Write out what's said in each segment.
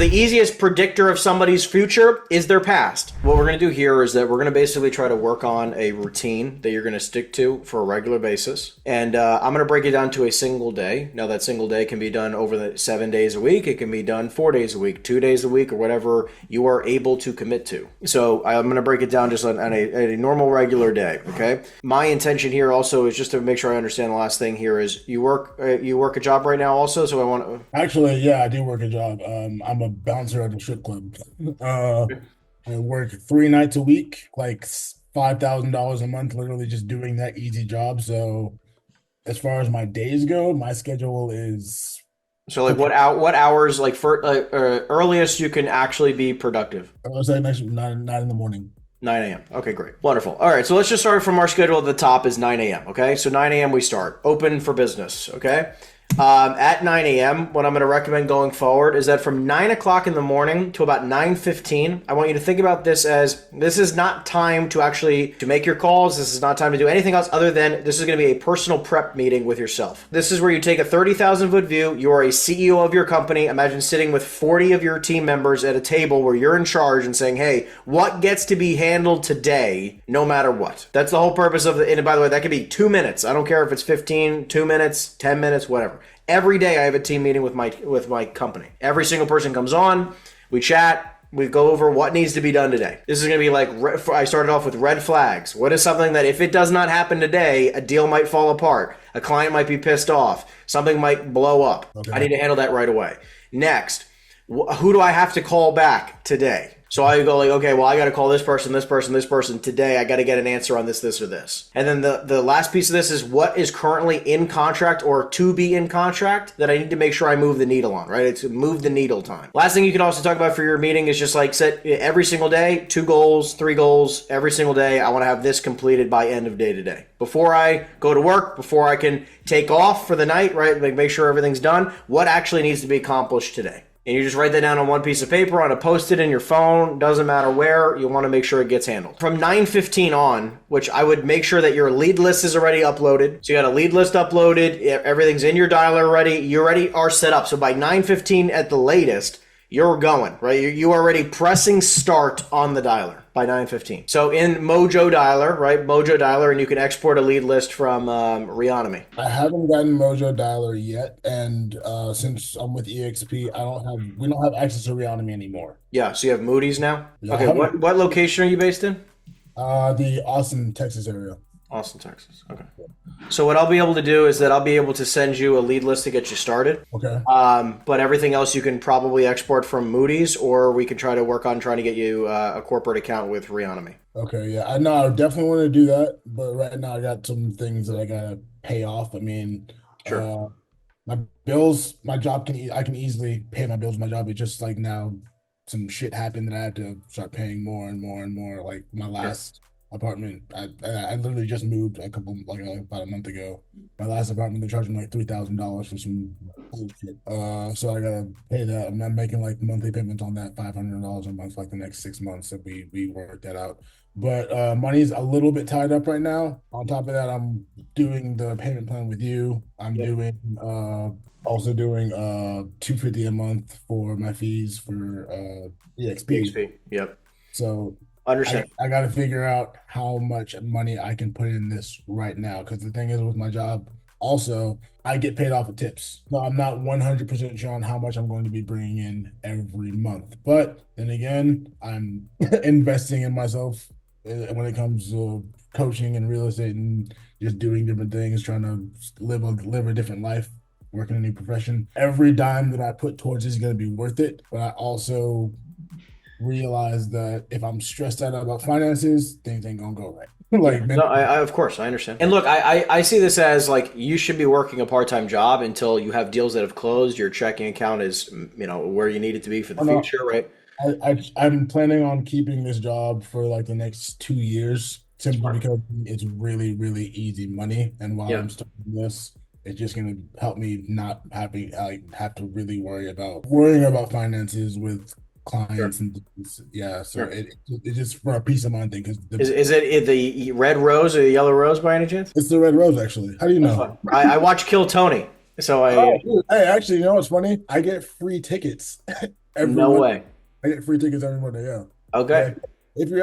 the easiest predictor of somebody's future is their past. What we're going to do here is that we're going to basically try to work on a routine that you're going to stick to for a regular basis. And I'm going to break it down to a single day. Now, that single day can be done over the 7 days a week. It can be done 4 days a week, 2 days a week, or whatever you are able to commit to. So I'm going to break it down just on a normal regular day, okay? My intention here also is just to make sure I understand the last thing here is you work a job right now also, so I want to... Actually, yeah, I do work a job. I'm a bouncer at a strip club. I work 3 nights a week, like $5,000 a month, literally just doing that easy job. So as far as my days go, my schedule is... So like what hours like for earliest you can actually be productive? I was saying next 9 in the morning. 9 a.m. Okay, great. Wonderful. All right, so let's just start from our schedule at the top is 9 a.m. Okay, so 9 a.m. we start. Open for business. Okay. At 9 a.m., what I'm going to recommend going forward is that from 9 o'clock in the morning to about 9:15, I want you to think about this as this is not time to make your calls. This is not time to do anything else other than this is going to be a personal prep meeting with yourself. This is where you take a 30,000-foot view. You are a CEO of your company. Imagine sitting with 40 of your team members at a table where you're in charge and saying, hey, what gets to be handled today, no matter what? That's the whole purpose of and by the way, that could be 2 minutes. I don't care if it's 15, 2 minutes, 10 minutes, whatever. Every day I have a team meeting with my company. Every single person comes on, we chat, we go over what needs to be done today. This is going to be like, I started off with red flags. What is something that if it does not happen today, a deal might fall apart, a client might be pissed off, something might blow up. Okay. I need to handle that right away. Next, who do I have to call back today? So I go like, okay, well, I got to call this person today. I got to get an answer on this, or this. And then the last piece of this is what is currently in contract or to be in contract that I need to make sure I move the needle on, right? It's move the needle time. Last thing you can also talk about for your meeting is just like set every single day, 2 goals, 3 goals every single day. I want to have this completed by end of day today. Before I go to work, before I can take off for the night, right? Like make sure everything's done. What actually needs to be accomplished today? And you just write that down on one piece of paper, on a Post-it in your phone, doesn't matter where, you want to make sure it gets handled. From 9:15 on, which I would make sure that your lead list is already uploaded. So you got a lead list uploaded, everything's in your dialer already, you already are set up. So by 9:15 at the latest, you're going, right? You are already pressing start on the dialer by 9:15. So in Mojo Dialer, right? Mojo Dialer, and you can export a lead list from Reonomy. I haven't gotten Mojo Dialer yet, and since I'm with EXP, we don't have access to Reonomy anymore. Yeah, so you have Moody's now? Yeah, okay, what location are you based in? The Austin, Texas area. Austin, Texas. Okay. So what I'll be able to do is that I'll be able to send you a lead list to get you started. Okay. But everything else you can probably export from Moody's, or we can try to work on trying to get you a corporate account with Reonomy. Okay. Yeah. I know. I definitely want to do that, but right now I got some things that I gotta pay off. I mean, sure. My bills, I can easily pay my bills. My job. It's just like now some shit happened that I had to start paying more and more and more. Like my last. Apartment. I literally just moved about a month ago. My last apartment, they charged me like $3,000 for some bullshit. So I gotta pay that. I'm making like monthly payments on that, $500 a month, like the next 6 months that we work that out. But money's a little bit tied up right now. On top of that, I'm doing the payment plan with you. I'm doing also doing $250 a month for my fees for EXP. Yep. So understand. I got to figure out how much money I can put in this right now. Because the thing is with my job, also, I get paid off of tips. So I'm not 100% sure on how much I'm going to be bringing in every month. But then again, I'm investing in myself when it comes to coaching and real estate and just doing different things, trying to live a different life, working a new profession. Every dime that I put towards is going to be worth it. But I also realize that if I'm stressed out about finances, things ain't gonna go right. No, I of course I understand. And look, I see this as like you should be working a part-time job until you have deals that have closed. Your checking account is where you need it to be for the future, right? I'm planning on keeping this job for like the next 2 years simply because it's really, really easy money. And while I'm starting this, it's just gonna help me not have to really worrying about finances with clients and so it's just for a peace of mind thing. Because is it the red rose or the yellow rose by any chance? It's the red rose, actually. How do you know? I watch Kill Tony, so hey, actually, you know what's funny? I get free tickets Every No Monday, way. I get free tickets every Monday. Yeah. Okay. Yeah. If you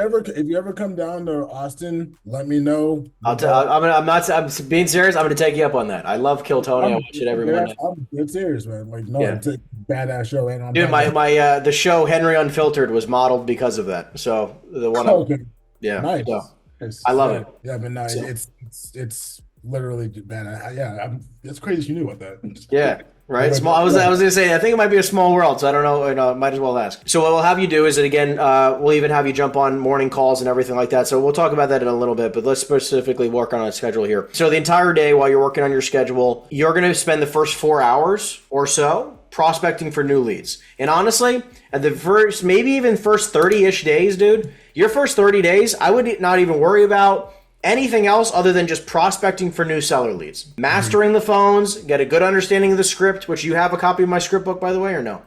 ever come down to Austin, let me know. I'll We'll t- talk. I'm not. I'm being serious. I'm gonna take you up on that. I love Kill Tony. I watch it every Monday. I'm dead serious, man. Like, no, Yeah, it's a badass show, and I'm dude. trying to get. The show Henry Unfiltered was modeled because of that. So the one. Okay, Yeah. So nice. Nice. I love Yeah, it. yeah, but no, So it's literally badass. Yeah, it's crazy you knew about that. yeah. Right, But, small. I was gonna say I think it might be a small world, so I don't know. Might as well ask. So what we'll have you do is that again, we'll even have you jump on morning calls and everything like that. So we'll talk about that in a little bit, but let's specifically work on a schedule here. So the entire day while you're working on your schedule, you're going to spend the first 4 hours or so prospecting for new leads. And honestly, at the first, maybe even first 30-ish days, dude, your first 30 days, I would not even worry about anything else other than just prospecting for new seller leads. Mastering the phones, get a good understanding of the script, which you have a copy of my script book, by the way, or no?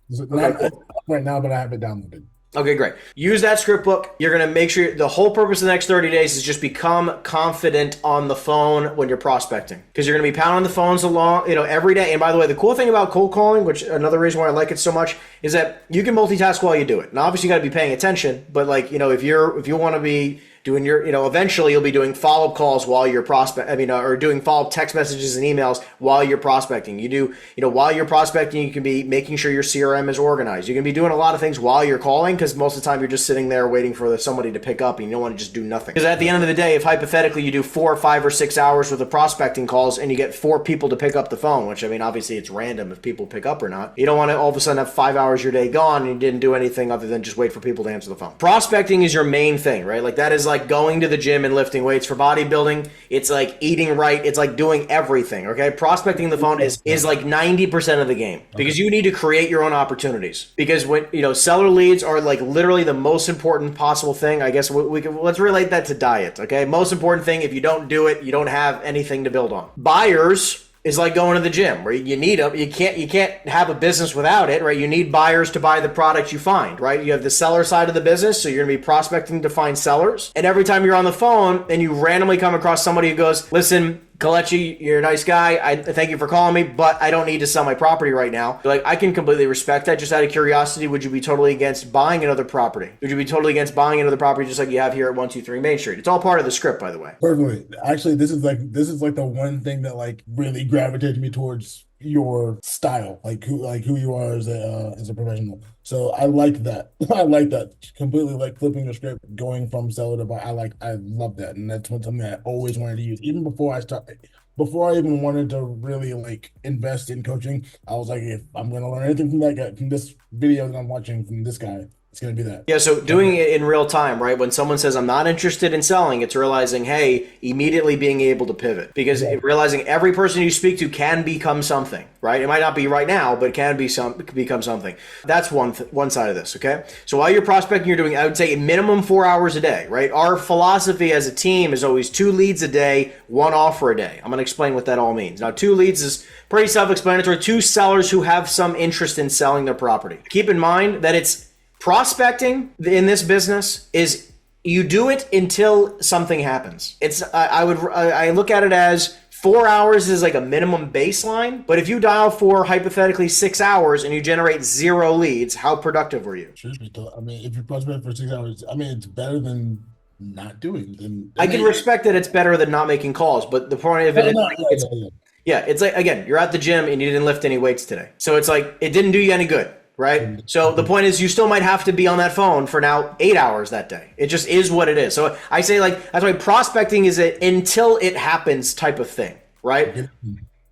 Not right now, but I have it downloaded. Okay, great. Use that script book. You're going to make sure the whole purpose of the next 30 days is just become confident on the phone when you're prospecting, because you're going to be pounding the phones along, every day. And by the way, the cool thing about cold calling, which another reason why I like it so much, is that you can multitask while you do it. And obviously you got to be paying attention, but if you want to be doing your, eventually you'll be doing follow-up calls while you're or doing follow-up text messages and emails while you're prospecting. You do, while you're prospecting, you can be making sure your CRM is organized. You can be doing a lot of things while you're calling, because most of the time you're just sitting there waiting for somebody to pick up and you don't want to just do nothing. Because at the end of the day, if hypothetically you do 4 or 5 or 6 hours worth of prospecting calls and you get 4 people to pick up the phone, which obviously it's random if people pick up or not. You don't want to all of a sudden have 5 hours of your day gone and you didn't do anything other than just wait for people to answer the phone. Prospecting is your main thing, right? Like that is like going to the gym and lifting weights. For bodybuilding, it's like eating right. It's like doing everything. Okay, prospecting the phone is like 90% of the game, because you need to create your own opportunities. Because when seller leads are like literally the most important possible thing. I guess let's relate that to diet. Okay, most important thing. If you don't do it, you don't have anything to build on. Buyers is like going to the gym, where you need them. You can't have a business without it, right? You need buyers to buy the product you find, right? You have the seller side of the business, so you're going to be prospecting to find sellers. And every time you're on the phone and you randomly come across somebody who goes, "Listen, Kalechi, you're a nice guy. I thank you for calling me, but I don't need to sell my property right now." You're like, I can completely respect that. Just out of curiosity, would you be totally against buying another property? Would you be totally against buying another property just like you have here at 123 Main Street? It's all part of the script, by the way. Perfectly. Actually, this is like the one thing that like really gravitated me towards your style, like who you are as a professional. So I like that. I like that completely. Like flipping the script, going from seller to buy. I love that, and that's something I always wanted to use. Even before I even wanted to really like invest in coaching, I was like, if I'm going to learn anything from that guy, from this video that I'm watching from this guy, it's going to be that. Yeah, so doing it in real time, right? When someone says, "I'm not interested in selling," it's realizing, hey, immediately being able to pivot. Because realizing every person you speak to can become something, right? It might not be right now, but it can become something. That's one side of this, okay? So while you're prospecting, you're doing, I would say, minimum 4 hours a day, right? Our philosophy as a team is always 2 leads a day, 1 offer a day. I'm going to explain what that all means. Now, 2 leads is pretty self-explanatory. 2 sellers who have some interest in selling their property. Keep in mind that it's prospecting in this business is you do it until something happens. It's I look at it as 4 hours is like a minimum baseline, but if you dial for hypothetically 6 hours and you generate 0 leads, how productive were you? I mean, if you prospect for 6 hours, I mean, it's better than not doing. I can respect that it's better than not making calls, but the point of it is, it's like, again, you're at the gym and you didn't lift any weights today. So it's like, it didn't do you any good. Right? So the point is you still might have to be on that phone for now 8 hours that day. It just is what it is. So I say that's why prospecting is an until it happens type of thing, right?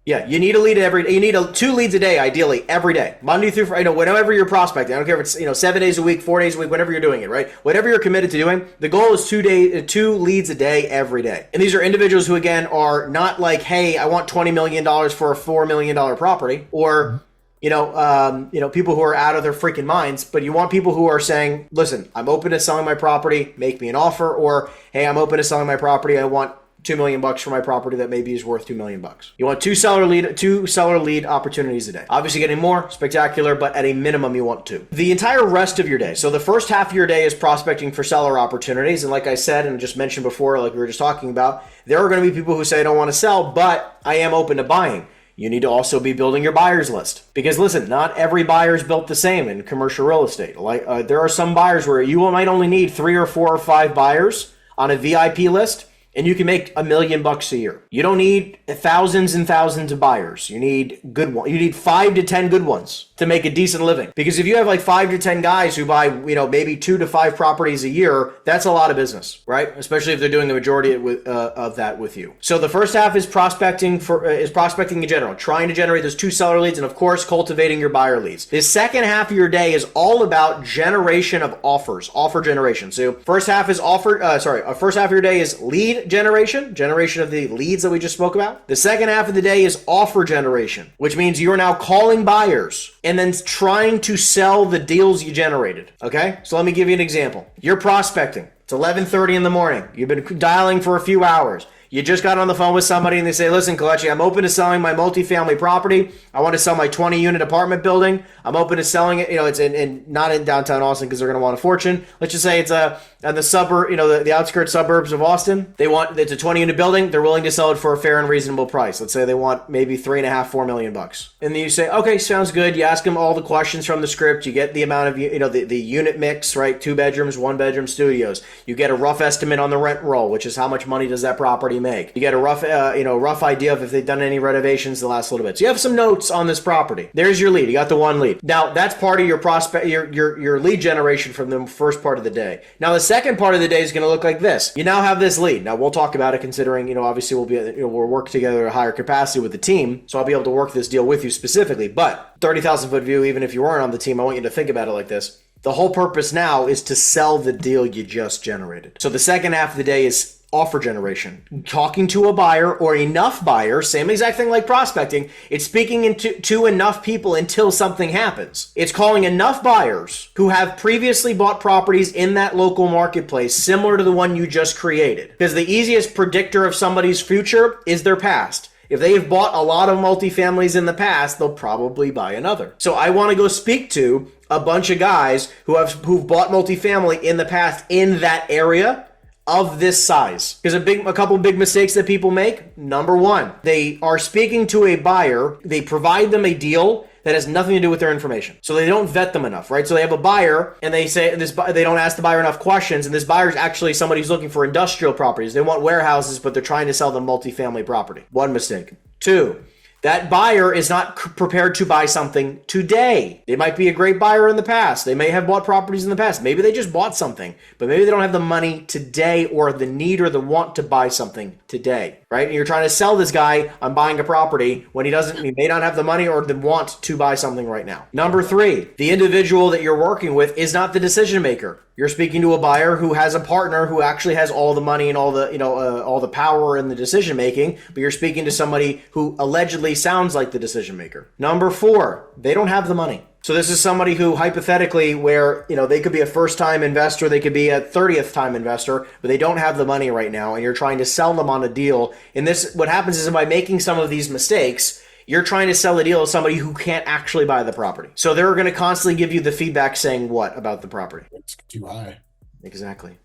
Yeah, you need a lead every day. You need 2 leads a day, ideally, every day. Monday through Friday, whenever you're prospecting. I don't care if it's 7 days a week, 4 days a week, whatever you're doing it, right? Whatever you're committed to doing, the goal is 2 leads a day every day. And these are individuals who, again, are not like, hey, I want $20 million for a $4 million property, or people who are out of their freaking minds, but you want people who are saying, listen, I'm open to selling my property, make me an offer, or, hey, I'm open to selling my property, I want $2 million for my property that maybe is worth $2 million. You want 2 seller lead opportunities a day. Obviously getting more, spectacular, but at a minimum you want 2. The entire rest of your day. So the first half of your day is prospecting for seller opportunities. And like I said, and just mentioned before, like we were just talking about, there are going to be people who say I don't want to sell, but I am open to buying. You need to also be building your buyers list. Because listen, not every buyer is built the same in commercial real estate. Like there are some buyers where you might only need 3 or 4 or 5 buyers on a VIP list, and you can make $1 million a year. You don't need thousands and thousands of buyers. You need good ones. You need 5 to 10 good ones to make a decent living. Because if you have like 5 to 10 guys who buy, maybe 2 to 5 properties a year, that's a lot of business, right? Especially if they're doing the majority of that with you. So the first half is prospecting in general, trying to generate those 2 seller leads, and of course, cultivating your buyer leads. The second half of your day is all about generation of offers, offer generation. So first half is first half of your day is lead generation of the leads that we just spoke about. The second half of the day is offer generation, which means you are now calling buyers and then trying to sell the deals you generated. Okay? So let me give you an example. You're prospecting. It's 11:30 in the morning. You've been dialing for a few hours. You just got on the phone with somebody and they say, listen, Kelechi, I'm open to selling my multifamily property. I want to sell my 20-unit apartment building. I'm open to selling it. It's not in downtown Austin because they're going to want a fortune. Let's just say it's in the suburb, the outskirts suburbs of Austin. It's a 20-unit building. They're willing to sell it for a fair and reasonable price. Let's say they want maybe $3.5–4 million. And then you say, okay, sounds good. You ask them all the questions from the script. You get the amount of, the unit mix, right? 2 bedrooms, 1 bedroom studios. You get a rough estimate on the rent roll, which is how much money does that property make. You get a rough idea of if they've done any renovations the last little bit. So you have some notes on this property. There's your lead. You got the 1 lead. Now that's part of your prospect, your lead generation from the first part of the day. Now the second part of the day is going to look like this. You now have this lead. Now we'll talk about it considering, obviously we'll work together at a higher capacity with the team. So I'll be able to work this deal with you specifically. But 30,000 foot view, even if you weren't on the team, I want you to think about it like this. The whole purpose now is to sell the deal you just generated. So the second half of the day is offer generation, talking to a buyer or enough buyers, same exact thing like prospecting. It's speaking to enough people until something happens. It's calling enough buyers who have previously bought properties in that local marketplace similar to the one you just created. Because the easiest predictor of somebody's future is their past. If they've bought a lot of multifamilies in the past, they'll probably buy another. So I want to go speak to a bunch of guys who've bought multifamily in the past in that area of this size. Because a couple of big mistakes that people make. Number one, they are speaking to a buyer. They provide them a deal that has nothing to do with their information. So they don't vet them enough, right? So they have a buyer and they say they don't ask the buyer enough questions. And this buyer is actually somebody who's looking for industrial properties. They want warehouses, but they're trying to sell them multifamily property. 1 mistake. 2, that buyer is not prepared to buy something today. They might be a great buyer in the past. They may have bought properties in the past. Maybe they just bought something, but maybe they don't have the money today or the need or the want to buy something today, right? And you're trying to sell this guy on buying a property when he may not have the money or the want to buy something right now. Number 3, the individual that you're working with is not the decision maker. You're speaking to a buyer who has a partner who actually has all the money and all the power in the decision making, but you're speaking to somebody who allegedly sounds like the decision maker. Number 4, they don't have the money. So this is somebody who hypothetically where, they could be a first-time investor, they could be a 30th time investor, but they don't have the money right now and you're trying to sell them on a deal. And what happens is by making some of these mistakes, you're trying to sell a deal to somebody who can't actually buy the property. So they're going to constantly give you the feedback saying what about the property? It's too high. Exactly.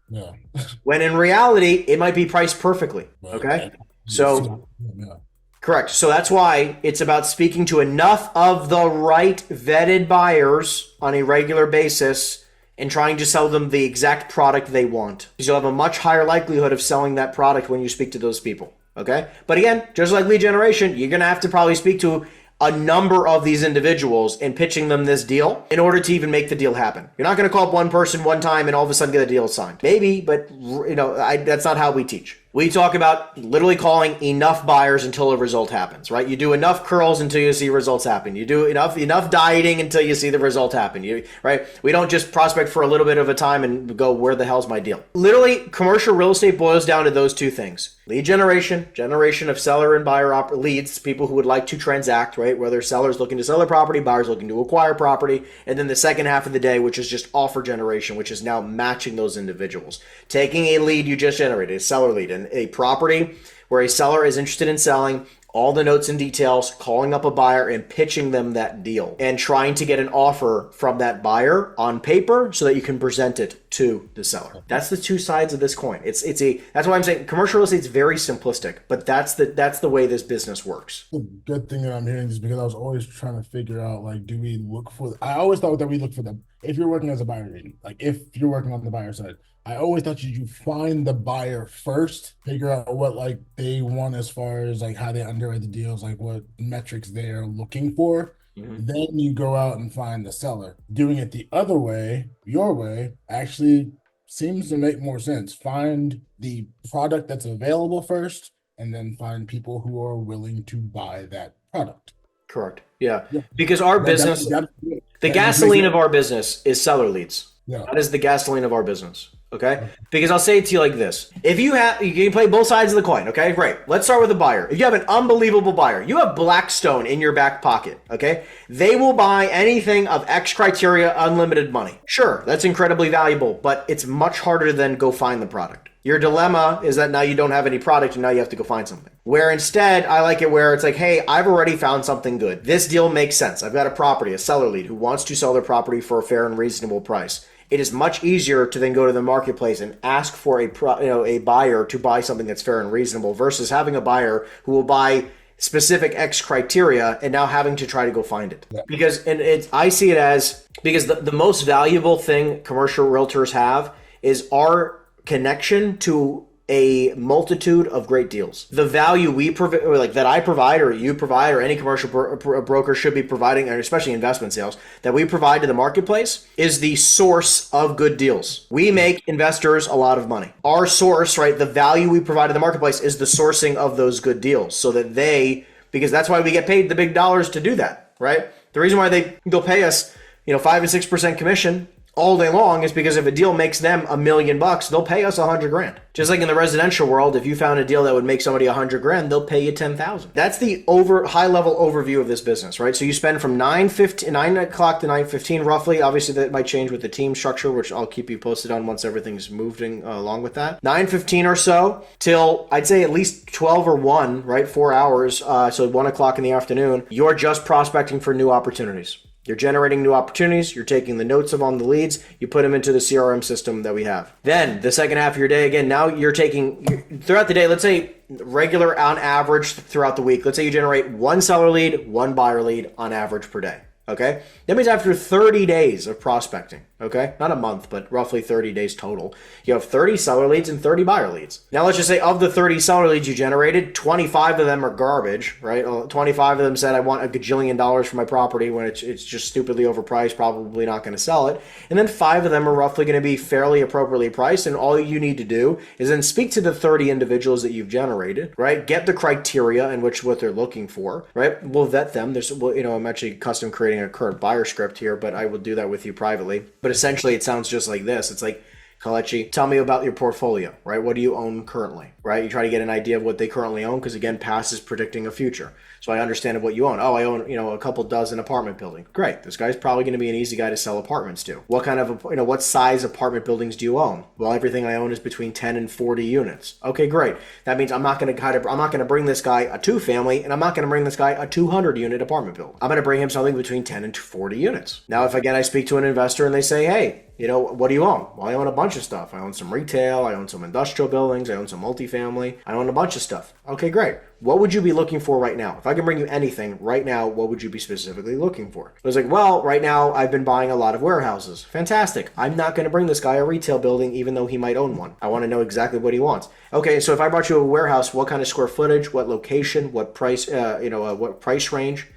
Yeah. When in reality, it might be priced perfectly. Okay. So correct. So that's why it's about speaking to enough of the right vetted buyers on a regular basis and trying to sell them the exact product they want. Because you'll have a much higher likelihood of selling that product when you speak to those people. Okay. But again, just like lead generation, you're going to have to probably speak to a number of these individuals and pitching them this deal in order to even make the deal happen. You're not going to call up one person one time and all of a sudden get a deal signed. Maybe, but that's not how we teach. We talk about literally calling enough buyers until a result happens, right? You do enough curls until you see results happen. You do enough dieting until you see the result happen, right? We don't just prospect for a little bit of a time and go, where the hell's my deal? Literally, commercial real estate boils down to those 2 things. Lead generation of seller and buyer leads, people who would like to transact, right? Whether sellers looking to sell their property, buyers looking to acquire property. And then the second half of the day, which is just offer generation, which is now matching those individuals. Taking a lead you just generated, a seller lead, and a property where a seller is interested in selling, all the notes and details, calling up a buyer and pitching them that deal and trying to get an offer from that buyer on paper so that you can present it to the seller. That's the two sides of this coin. That's why I'm saying commercial real estate is very simplistic, but that's the way this business works. The good thing that I'm hearing is because I was always trying to figure out, like, I always thought that we look for them. If you're working as a buyer agent, like if you're working on the buyer side, I always thought you find the buyer first, figure out what like they want as far as like how they underwrite the deals, like what metrics they're looking for. Then you go out and find the seller. Doing it the other way, your way, actually seems to make more sense. Find the product that's available first, and then find people who are willing to buy that product. Correct. Yeah. Because our business, the gasoline of our business is seller leads. Yeah. That is the gasoline of our business. Okay. Because I'll say it to you like this. If you can play both sides of the coin. Okay. Great. Let's start with the buyer. If you have an unbelievable buyer, you have Blackstone in your back pocket. Okay. They will buy anything of X criteria, unlimited money. Sure. That's incredibly valuable, but it's much harder than go find the product. Your dilemma is that now you don't have any product and now you have to go find something. Where instead, I like it where it's like, hey, I've already found something good. This deal makes sense. I've got a property, a seller lead who wants to sell their property for a fair and reasonable price. It is much easier to then go to the marketplace and ask for a buyer to buy something that's fair and reasonable versus having a buyer who will buy specific X criteria and now having to try to go find it. Yeah. I see it as, because the most valuable thing commercial realtors have is our connection to a multitude of great deals. The value we provide, like that I provide, or you provide, or any commercial broker should be providing, and especially investment sales, that we provide to the marketplace is the source of good deals. We make investors a lot of money. Our source, right, the value we provide to the marketplace is the sourcing of those good deals, so that because that's why we get paid the big dollars to do that, right? The reason why they'll pay us, 5 and 6% commission all day long is because if a deal makes them $1 million, they'll pay us $100,000. Just like in the residential world, if you found a deal that would make somebody $100,000, they'll pay you $10,000. That's the high level overview of this business, right? So you spend from 9 o'clock to 9:15 roughly. Obviously that might change with the team structure, which I'll keep you posted on once everything's moving along with that. 9:15 or so till I'd say at least 12 or 1, right? 4 hours. So 1 o'clock in the afternoon, you're just prospecting for new opportunities. You're generating new opportunities. You're taking the notes on the leads. You put them into the CRM system that we have. Then the second half of your day, again, now you're taking throughout the day, let's say regular on average throughout the week. Let's say you generate 1 seller lead, 1 buyer lead on average per day. Okay. That means after 30 days of prospecting, okay, not a month, but roughly 30 days total, you have 30 seller leads and 30 buyer leads. Now let's just say of the 30 seller leads you generated, 25 of them are garbage, right? 25 of them said, I want $1 gajillion for my property when it's just stupidly overpriced, probably not going to sell it. And then 5 of them are roughly going to be fairly appropriately priced. And all you need to do is then speak to the 30 individuals that you've generated, right? Get the criteria in which what they're looking for, right? We'll vet them. I'm actually custom creating a current buyer script here, but I will do that with you privately. But essentially it sounds just like this. It's like, Kalechi, tell me about your portfolio, right? What do you own currently, right? You try to get an idea of what they currently own because, again, past is predicting a future. So I understand what you own. Oh, I own, a couple dozen apartment buildings. Great. This guy's probably going to be an easy guy to sell apartments to. What kind of, what size apartment buildings do you own? Well, everything I own is between 10 and 40 units. Okay, great. That means I'm not going to bring this guy a 2-family, and I'm not going to bring this guy a 200-unit apartment building. I'm going to bring him something between 10 and 40 units. Now, if again I speak to an investor and they say, hey, what do you own? Well, I own a bunch of stuff. I own some retail. I own some industrial buildings. I own some multifamily. I own a bunch of stuff. Okay, great. What would you be looking for right now? If I can bring you anything right now, what would you be specifically looking for? I was like, well, right now I've been buying a lot of warehouses. Fantastic. I'm not going to bring this guy a retail building, even though he might own one. I want to know exactly what he wants. Okay, so if I brought you a warehouse, what kind of square footage, what location, what price, what price range,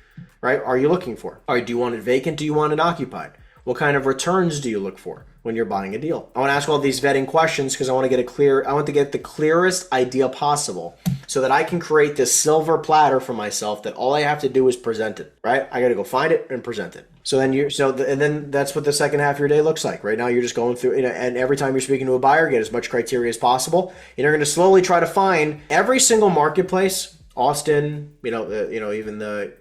right? Are you looking for? All right, do you want it vacant? Do you want it occupied? What kind of returns do you look for when you're buying a deal? I want to ask all these vetting questions because I want to get the clearest idea possible so that I can create this silver platter for myself that all I have to do is present it, right? I got to go find it and present it. So then that's what the second half of your day looks like. Right now you're just going through, and every time you're speaking to a buyer, get as much criteria as possible. And you're going to slowly try to find every single marketplace, Austin, even the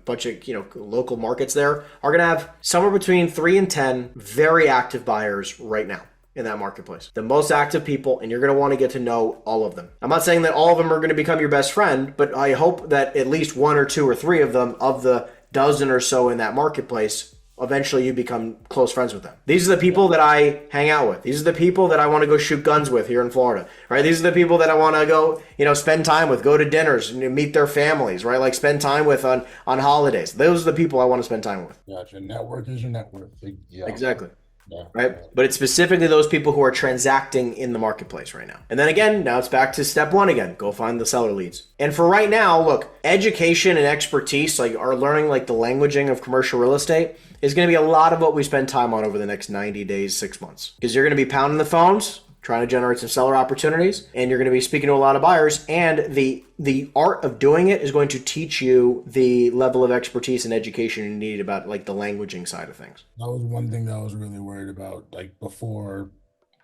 bunch of local markets there are going to have somewhere between 3 and 10 very active buyers right now. in that marketplace. The most active people, and you're going to want to get to know all of them. I'm not saying that all of them are going to become your best friend, but I hope that at least one or two or three of them, of the dozen or so in that marketplace, eventually you become close friends with them. These are the people that I hang out with. These are the people that I want to go shoot guns with here in Florida, right? These are the people that I want to go, spend time with, go to dinners, and meet their families, right? Like spend time with on holidays. Those are the people I want to spend time with. Gotcha. Network is your network. Yeah. Exactly. Yeah. Right? But it's specifically those people who are transacting in the marketplace right now. And then again, now it's back to step one again. Go find the seller leads. And for right now, look, education and expertise, like are learning like the languaging of commercial real estate is going to be a lot of what we spend time on over the next 90 days, 6 months. Because you're going to be pounding the phones, trying to generate some seller opportunities, and you're going to be speaking to a lot of buyers, and the art of doing it is going to teach you the level of expertise and education you need about like the languaging side of things. That was one thing that I was really worried about, like before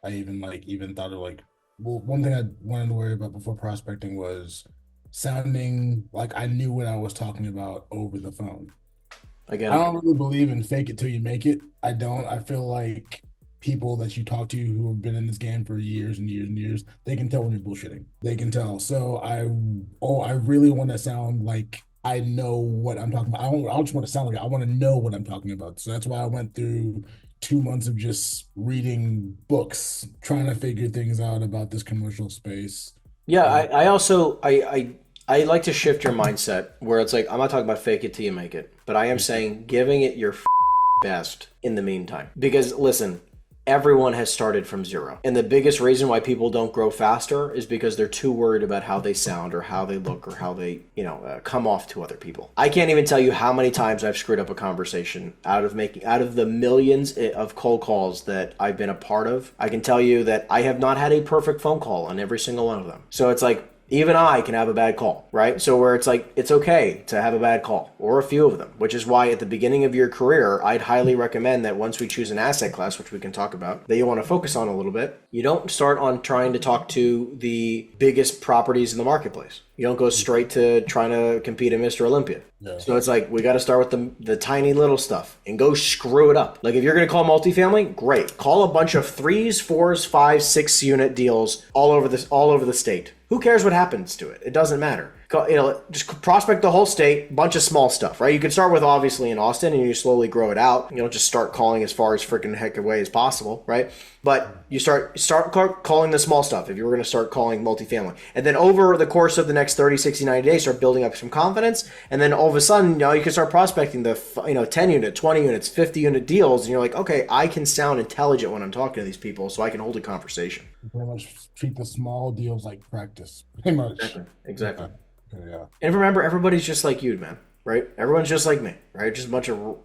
I even thought of one thing I wanted to worry about before prospecting was sounding like I knew what I was talking about over the phone. Again, I don't really believe in fake it till you make it. I don't. I feel like people that you talk to who have been in this game for years and years and years, they can tell when you're bullshitting. They can tell. So I really want to sound like I know what I'm talking about. I don't just want to sound like it. I want to know what I'm talking about. So that's why I went through 2 months of just reading books, trying to figure things out about this commercial space. yeah, I also I like to shift your mindset where it's like I'm not talking about fake it till you make it, but I am saying giving it your best in the meantime. Because listen, everyone has started from zero. And the biggest reason why people don't grow faster is because they're too worried about how they sound or how they look or how they, come off to other people. I can't even tell you how many times I've screwed up a conversation out of the millions of cold calls that I've been a part of. I can tell you that I have not had a perfect phone call on every single one of them. So it's like, even I can have a bad call, right? So where it's like, it's okay to have a bad call or a few of them, which is why at the beginning of your career, I'd highly recommend that once we choose an asset class, which we can talk about, that you want to focus on a little bit, you don't start on trying to talk to the biggest properties in the marketplace. You don't go straight to trying to compete in Mr. Olympia. Yeah. So it's like, we got to start with the tiny little stuff and go screw it up. Like if you're going to call multifamily, great. Call a bunch of 3s, 4s, 5, 6 unit deals all over the state. Who cares what happens to it? It doesn't matter. Just prospect the whole state, bunch of small stuff, right? You can start with obviously in Austin and you slowly grow it out. You don't just start calling as far as freaking heck away as possible, right? But you start calling the small stuff if you were going to start calling multifamily. And then over the course of the next 30, 60, 90 days, start building up some confidence. And then all of a sudden, you can start prospecting the 10 unit, 20 units, 50 unit deals. And you're like, okay, I can sound intelligent when I'm talking to these people, so I can hold a conversation. Pretty much treat the small deals like practice. Pretty much. Exactly. Yeah. And remember, everybody's just like you, man, right? Everyone's just like me, right? Just a bunch of,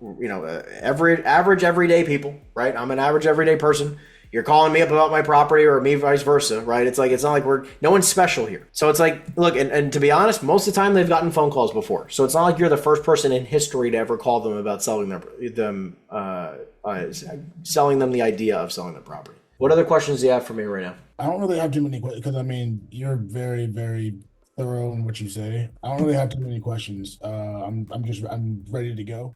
average everyday people, right? I'm an average everyday person. You're calling me up about my property or me vice versa, right? It's like, it's not like no one's special here. So it's like, look, and to be honest, most of the time they've gotten phone calls before. So it's not like you're the first person in history to ever call them about selling selling them the idea of selling the property. What other questions do you have for me right now? I don't really have too many questions because you're very, very thorough in what you say. I don't really have too many questions. I'm ready to go.